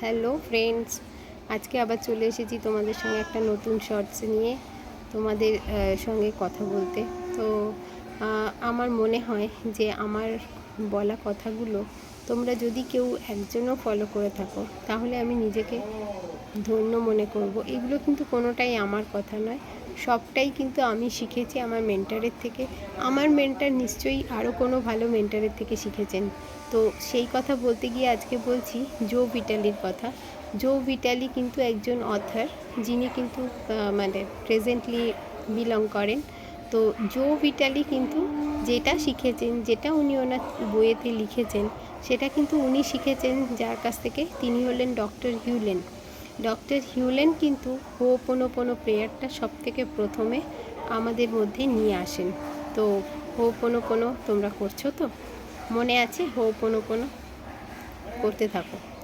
Hello friends, আজকে আবার চলে এসেছি তোমাদের সঙ্গে একটা নতুন শর্টস নিয়ে তোমাদের সঙ্গে কথা বলতে। তো আমার মনে হয় যে আমার বলা কথাগুলো তোমরা যদি কেউ একজনও ফলো করে থাকো তাহলে আমি নিজেকে ধন্য মনে করব। এগুলো কিন্তু কোনোটাই আমার কথা নয়, সবটাই কিন্তু আমি শিখেছি আমার মেন্টারের থেকে। আমার মেন্টার নিশ্চয়ই আরও কোনো ভালো মেন্টারের থেকে শিখেছেন। তো সেই কথা বলতে গিয়ে আজকে বলছি জো ভিটালির কথা। জো ভিটালি কিন্তু একজন অথর, যিনি কিন্তু মানে প্রেজেন্টলি বিলং করেন। তো জো ভিটালি কিন্তু যেটা শিখেছেন, যেটা উনি ওনার বইয়েতে লিখেছেন, সেটা কিন্তু উনি শিখেছেন যার কাছ থেকে, তিনি হলেন ডক্টর হিউলেন। ডক্টর হিউলেন কিন্তু হোপোনোপোনো প্রেয়ারটা সবথেকে প্রথমে আমাদের মধ্যে নিয়ে আসেন। তো হোপোনোপোনো তোমরা করছো তো? মনে আছে? হোপোনোপোনো করতে থাকো।